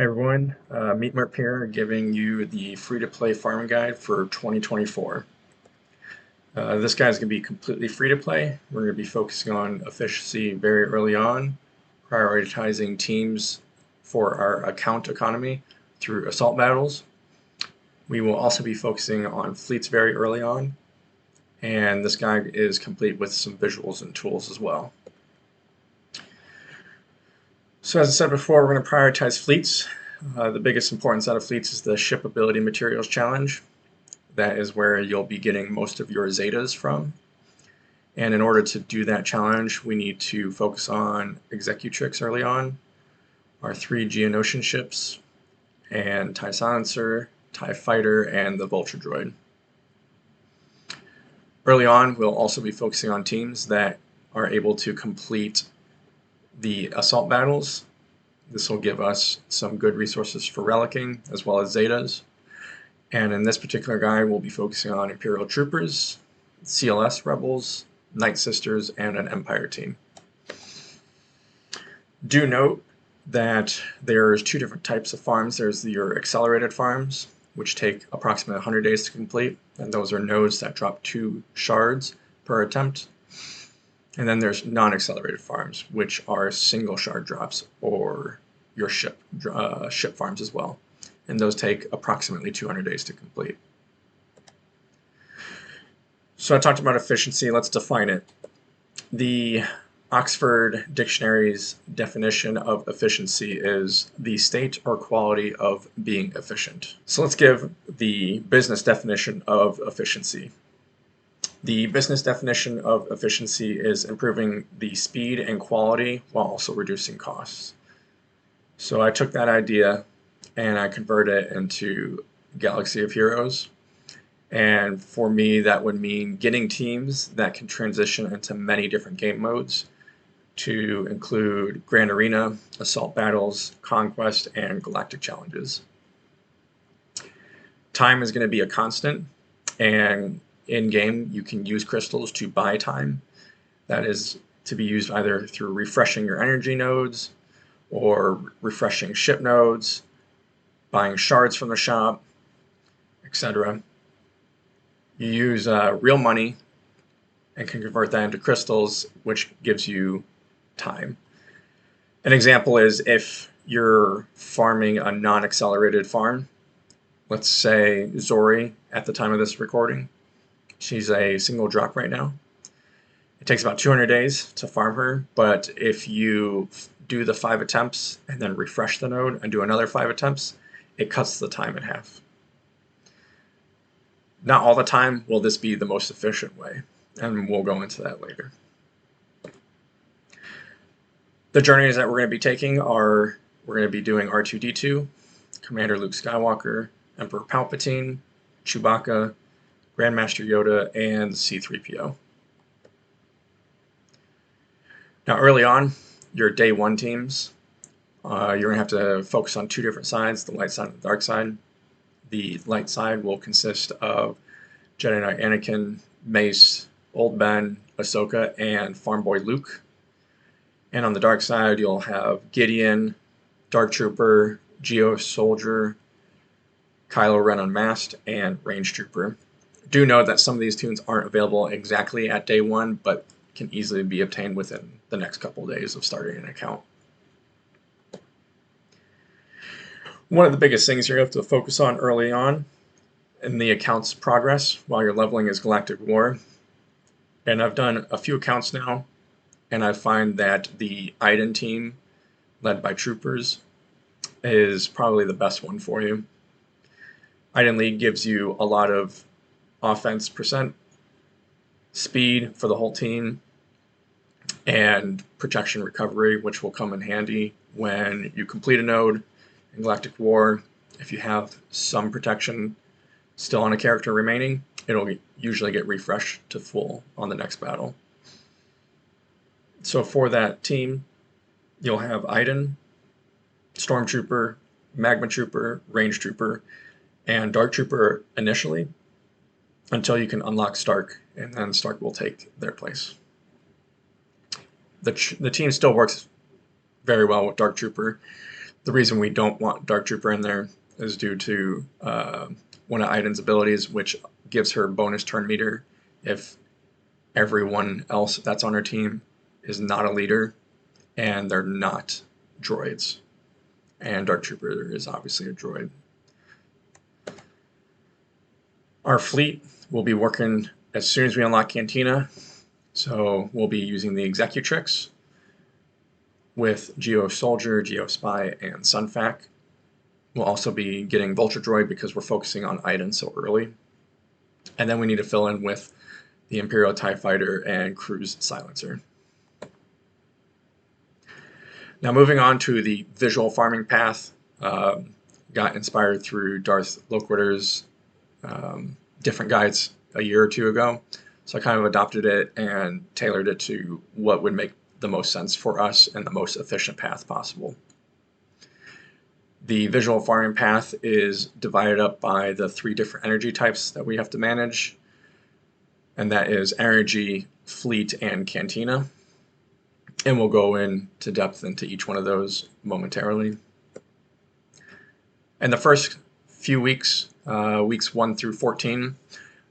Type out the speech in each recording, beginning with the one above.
Hey everyone, MeatMart here giving you the free-to-play farming guide for 2024. This guide is going to be completely free-to-play. We're going to be focusing on efficiency very early on, prioritizing teams for our account economy through assault battles. We will also be focusing on fleets very early on, and this guide is complete with some visuals and tools as well. So as I said before, we're going to prioritize fleets. The biggest importance out of fleets is the shipability materials challenge. That is where you'll be getting most of your Zetas from. And in order to do that challenge, we need to focus on Executrix early on, our 3 Geonosian ships, and TIE Silencer, TIE Fighter, and the Vulture Droid. Early on, we'll also be focusing on teams that are able to complete the assault battles. This will give us some good resources for relicking as well as Zetas. And in this particular guide, we'll be focusing on Imperial Troopers, CLS Rebels, Night Sisters, and an Empire team. Do note that there's 2 different types of farms. There's your accelerated farms, which take approximately 100 days to complete, and those are nodes that drop 2 shards per attempt. And then there's non-accelerated farms, which are single shard drops, or your ship farms as well. And those take approximately 200 days to complete. So I talked about efficiency. Let's define it. The Oxford Dictionary's definition of efficiency is the state or quality of being efficient. So let's give the business definition of efficiency. The business definition of efficiency is improving the speed and quality while also reducing costs. So I took that idea and I converted it into Galaxy of Heroes. And for me, that would mean getting teams that can transition into many different game modes to include Grand Arena, Assault Battles, Conquest, and Galactic Challenges. Time is going to be a constant, and in-game, you can use crystals to buy time. That is to be used either through refreshing your energy nodes or refreshing ship nodes, buying shards from the shop, etc. You use real money and can convert that into crystals, which gives you time. An example is if you're farming a non-accelerated farm, let's say Zori at the time of this recording. She's a single drop right now. It takes about 200 days to farm her, but if you do the 5 attempts and then refresh the node and do another 5 attempts, it cuts the time in half. Not all the time will this be the most efficient way, and we'll go into that later. The journeys that we're going to be taking are, we're going to be doing R2-D2, Commander Luke Skywalker, Emperor Palpatine, Chewbacca, Grandmaster Yoda, and C-3PO. Now early on, your day 1 teams, you're going to have to focus on 2 different sides, the light side and the dark side. The light side will consist of Jedi Knight Anakin, Mace, Old Ben, Ahsoka, and Farm Boy Luke. And on the dark side, you'll have Gideon, Dark Trooper, Geo Soldier, Kylo Ren Unmasked, and Range Trooper. Do note that some of these tunes aren't available exactly at day 1, but can easily be obtained within the next couple of days of starting an account. One of the biggest things you have to focus on early on in the account's progress while you're leveling is Galactic War. And I've done a few accounts now, and I find that the Iden Team, led by Troopers, is probably the best one for you. Iden League gives you a lot of offense percent, speed for the whole team, and protection recovery, which will come in handy when you complete a node in Galactic War. If you have some protection still on a character remaining, it'll usually get refreshed to full on the next battle. So for that team, you'll have Iden, Stormtrooper, Magma Trooper, Range Trooper, and Dark Trooper initially, until you can unlock Stark, and then Stark will take their place. The team still works very well with Dark Trooper. The reason we don't want Dark Trooper in there is due to one of Iden's abilities, which gives her bonus turn meter if everyone else that's on her team is not a leader and they're not droids. And Dark Trooper is obviously a droid. Our fleet will be working as soon as we unlock Cantina. So we'll be using the Executrix with Geo Soldier, Geo Spy, and Sunfac. We'll also be getting Vulture Droid because we're focusing on Iden so early. And then we need to fill in with the Imperial TIE Fighter and Cruise Silencer. Now moving on to the visual farming path, got inspired through Darth Loquitter's different guides a year or two ago. So I kind of adopted it and tailored it to what would make the most sense for us and the most efficient path possible. The visual farming path is divided up by the 3 different energy types that we have to manage, and that is energy, fleet, and cantina. And we'll go into depth into each one of those momentarily. In the first few weeks, weeks 1 through 14,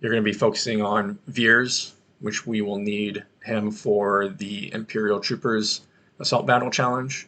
you're going to be focusing on Veers, which we will need him for the Imperial Troopers Assault Battle Challenge.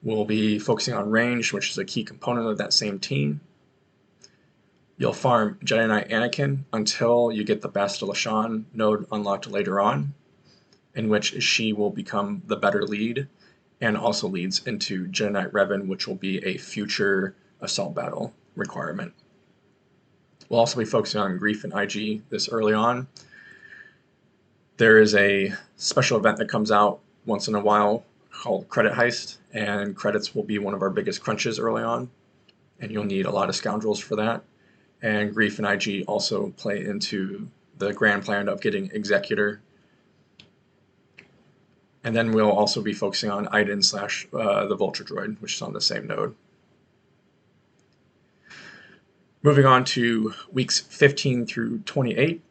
We'll be focusing on range, which is a key component of that same team. You'll farm Jedi Knight Anakin until you get the Bastila Shan node unlocked later on, in which she will become the better lead and also leads into Jedi Knight Revan, which will be a future assault battle requirement. We'll also be focusing on Grief and IG this early on. There is a special event that comes out once in a while called Credit Heist, and credits will be one of our biggest crunches early on, and you'll need a lot of scoundrels for that. And Grief and IG also play into the grand plan of getting Executor. And then we'll also be focusing on Iden / the Vulture Droid, which is on the same node. Moving on to weeks 15 through 28,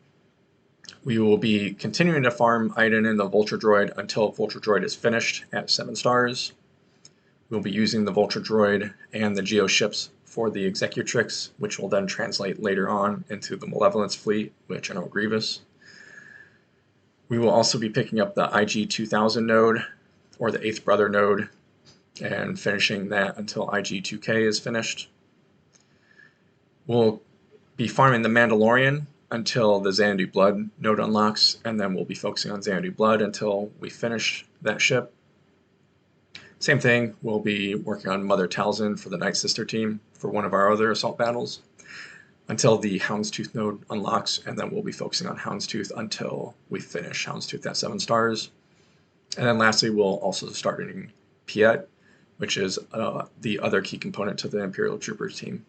we will be continuing to farm Iden and the Vulture Droid until Vulture Droid is finished at 7 stars. We'll be using the Vulture Droid and the Geo ships for the Executrix, which will then translate later on into the Malevolence fleet with General Grievous. We will also be picking up the IG 2000 node, or the 8th Brother node, and finishing that until IG 2K is finished. We'll be farming the Mandalorian until the Xanadu Blood node unlocks, and then we'll be focusing on Xanadu Blood until we finish that ship. Same thing, we'll be working on Mother Talzin for the Night Sister team for one of our other assault battles until the Houndstooth node unlocks, and then we'll be focusing on Houndstooth until we finish Houndstooth at 7 stars. And then lastly, we'll also start running Piet, which is the other key component to the Imperial Troopers team.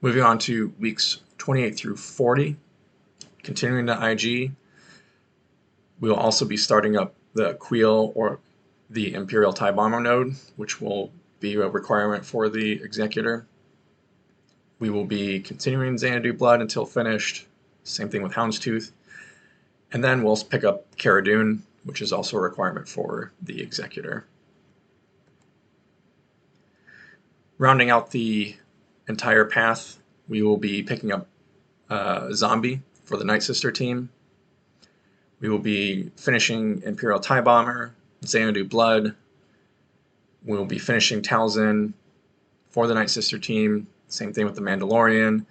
Moving on to weeks 28 through 40, continuing to IG, we will also be starting up the Queel or the Imperial TIE Bomber node, which will be a requirement for the Executor. We will be continuing Xanadu Blood until finished, same thing with Houndstooth, and then we'll pick up Cara Dune, which is also a requirement for the Executor. Rounding out the entire path, we will be picking up Zombie for the Night Sister team. We will be finishing Imperial TIE Bomber, Xanadu Blood. We will be finishing Talzin for the Night Sister team. Same thing with the Mandalorian.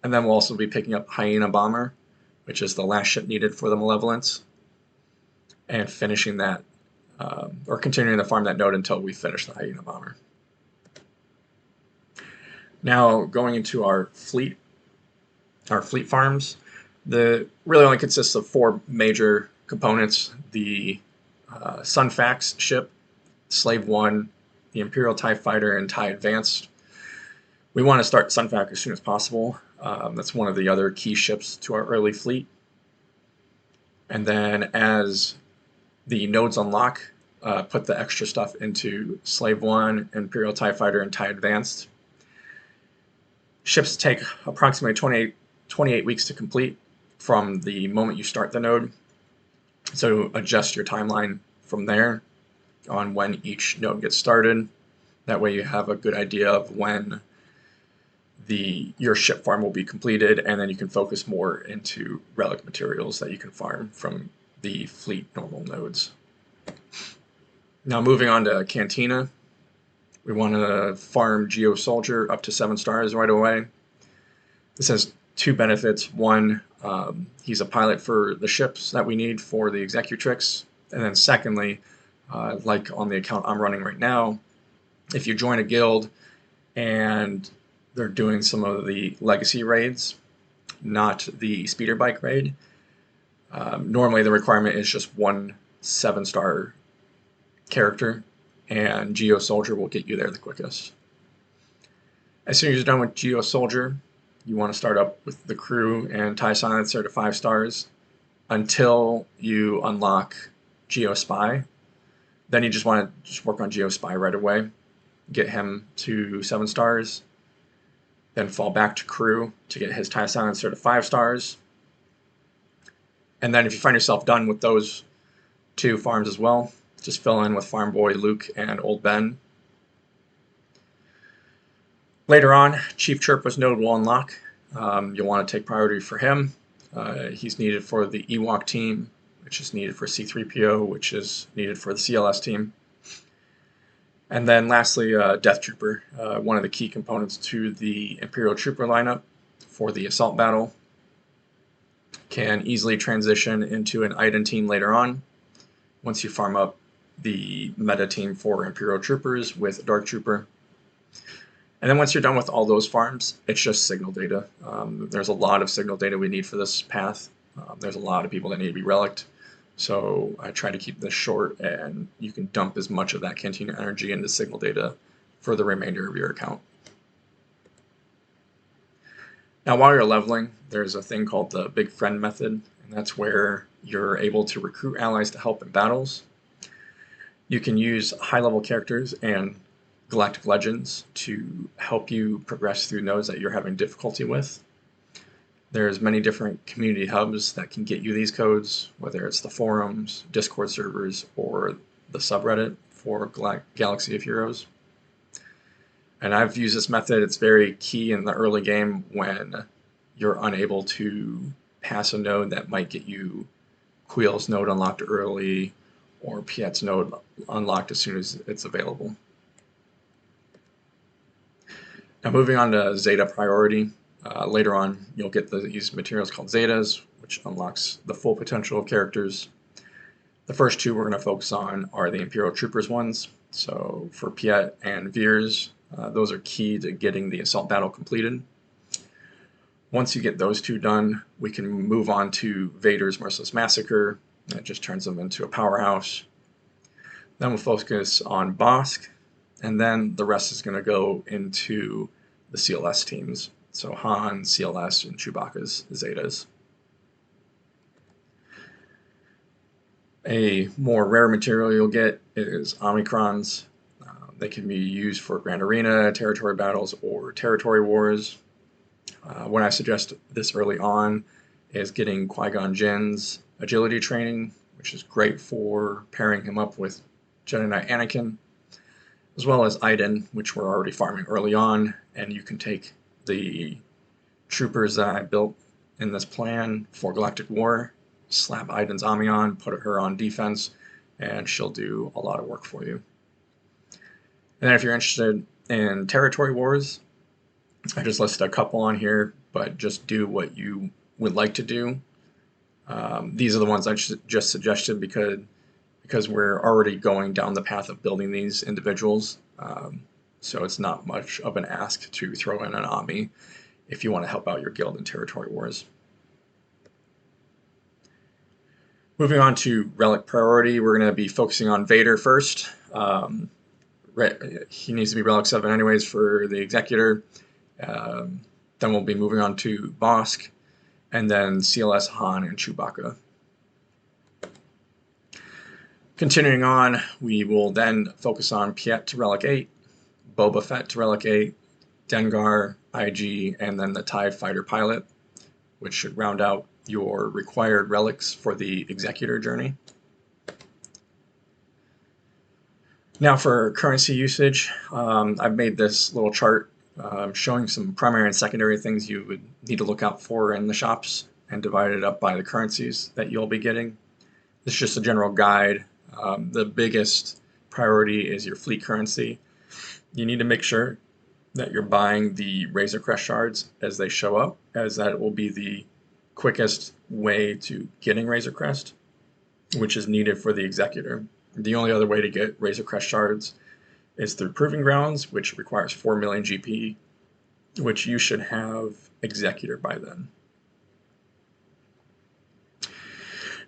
And then we'll also be picking up Hyena Bomber, which is the last ship needed for the Malevolence, and finishing that, or continuing to farm that node until we finish the Hyena Bomber. Now going into our fleet farms, the really only consists of 4 major components: the Sunfax ship, Slave 1, the Imperial TIE Fighter, and TIE Advanced. We want to start Sunfac as soon as possible. That's one of the other key ships to our early fleet. And then as the nodes unlock, put the extra stuff into Slave 1, Imperial TIE Fighter, and TIE Advanced. Ships take approximately 28 weeks to complete from the moment you start the node. So adjust your timeline from there. on when each node gets started. That way you have a good idea of when your ship farm will be completed, and then you can focus more into relic materials that you can farm from the fleet normal nodes. Now moving on to Cantina, we want to farm Geo Soldier up to 7 stars right away. This has 2 benefits. One, he's a pilot for the ships that we need for the Executrix, and then secondly, like on the account I'm running right now, if you join a guild and they're doing some of the legacy raids, not the speeder bike raid, normally the requirement is just 1 7-star character, and Geo Soldier will get you there the quickest. As soon as you're done with Geo Soldier, you want to start up with the crew and TIE Silencer to 5 stars until you unlock Geo Spy. Then you just want to work on Geo Spy right away, get him to 7 stars, then fall back to crew to get his TIE Silencer to 5 stars. And then if you find yourself done with those 2 farms as well, just fill in with Farm Boy Luke and Old Ben. Later on, Chief Chirpa's node will unlock. You'll want to take priority for him. He's needed for the Ewok team, which is needed for C-3PO, which is needed for the CLS team. And then lastly, Death Trooper, one of the key components to the Imperial Trooper lineup for the assault battle. Can easily transition into an Iden team later on, once you farm up the meta team for Imperial Troopers with Dark Trooper. And then once you're done with all those farms, it's just signal data. There's a lot of signal data we need for this path. There's a lot of people that need to be reliced. So I try to keep this short, and you can dump as much of that Cantina energy into signal data for the remainder of your account. Now while you're leveling, there's a thing called the Big Friend method, and that's where you're able to recruit allies to help in battles. You can use high-level characters and galactic legends to help you progress through nodes that you're having difficulty with. There's many different community hubs that can get you these codes, whether it's the forums, Discord servers, or the subreddit for Galaxy of Heroes. And I've used this method. It's very key in the early game when you're unable to pass a node that might get you Queel's node unlocked early or Piet's node unlocked as soon as it's available. Now moving on to Zeta Priority. Later on, you'll get these materials called Zetas, which unlocks the full potential of characters. The first 2 we're going to focus on are the Imperial Troopers ones. So for Piet and Veers, those are key to getting the assault battle completed. Once you get those 2 done, we can move on to Vader's Merciless Massacre. That just turns them into a powerhouse. Then we'll focus on Bosk, and then the rest is going to go into the CLS teams. So Han, CLS, and Chewbacca's Zetas. A more rare material you'll get is Omicrons. They can be used for Grand Arena, territory battles, or territory wars. What I suggest this early on is getting Qui-Gon Jinn's agility training, which is great for pairing him up with Jedi Knight Anakin, as well as Iden, which we're already farming early on, and you can take the troopers that I built in this plan for Galactic War, slap Iden's Ami on, put her on defense, and she'll do a lot of work for you. And then if you're interested in territory wars, I just listed a couple on here, but just do what you would like to do. These are the ones I just suggested because we're already going down the path of building these individuals. So it's not much of an ask to throw in an Ami if you want to help out your guild in territory wars. Moving on to Relic Priority, we're going to be focusing on Vader first. He needs to be Relic 7 anyways for the Executor. Then we'll be moving on to Bosk, and then CLS, Han, and Chewbacca. Continuing on, we will then focus on Piet to Relic 8, Boba Fett to Relic 8, Dengar, IG, and then the TIE Fighter Pilot, which should round out your required relics for the Executor journey. Now for currency usage, I've made this little chart showing some primary and secondary things you would need to look out for in the shops and divided it up by the currencies that you'll be getting. This is just a general guide. The biggest priority is your fleet currency. You need to make sure that you're buying the Razor Crest shards as they show up, as that will be the quickest way to getting Razor Crest, which is needed for the Executor. The only other way to get Razor Crest shards is through Proving Grounds, which requires 4 million GP, which you should have Executor by then.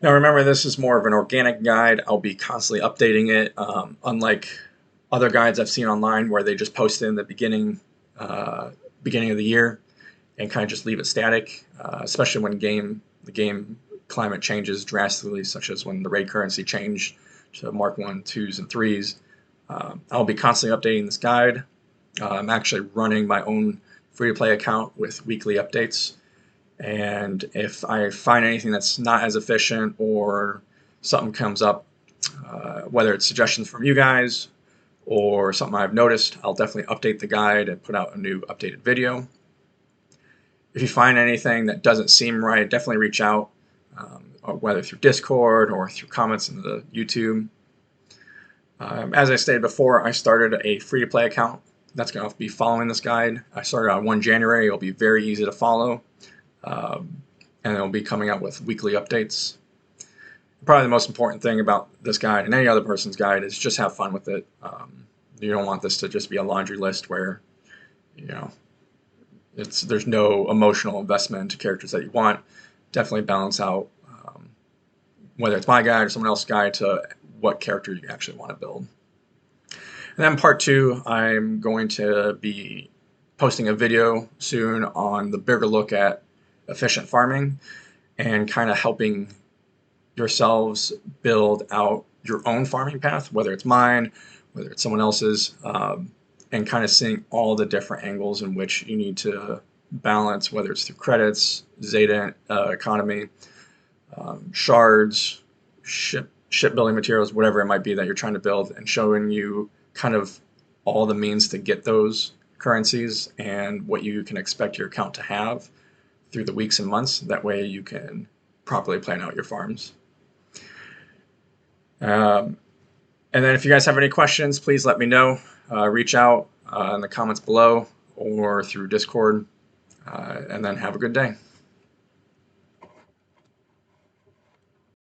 Now remember, this is more of an organic guide. I'll be constantly updating it, unlike other guides I've seen online where they just post it in the beginning of the year and kind of just leave it static, especially when the game climate changes drastically, such as when the raid currency changed to Mark 1, 2s, and 3s. I'll be constantly updating this guide. I'm actually running my own free-to-play account with weekly updates. And if I find anything that's not as efficient or something comes up, whether it's suggestions from you guys or something I've noticed, I'll definitely update the guide and put out a new updated video. If you find anything that doesn't seem right, definitely reach out, whether through Discord or through comments in the YouTube. As I stated before, I started a free-to-play account that's going to be following this guide. I started on 1 January. It'll be very easy to follow. And it'll be coming out with weekly updates. Probably the most important thing about this guide and any other person's guide is just have fun with it. You don't want this to just be a laundry list where, you know, there's no emotional investment into characters that you want. Definitely balance out whether it's my guide or someone else's guide to what character you actually want to build. And then part 2, I'm going to be posting a video soon on the bigger look at efficient farming and kind of helping yourselves build out your own farming path, whether it's mine, whether it's someone else's, and kind of seeing all the different angles in which you need to balance, whether it's through credits, Zeta economy, shards, shipbuilding materials, whatever it might be that you're trying to build, and showing you kind of all the means to get those currencies and what you can expect your account to have through the weeks and months. That way you can properly plan out your farms. And then if you guys have any questions, please let me know. Reach out in the comments below or through Discord, and then have a good day.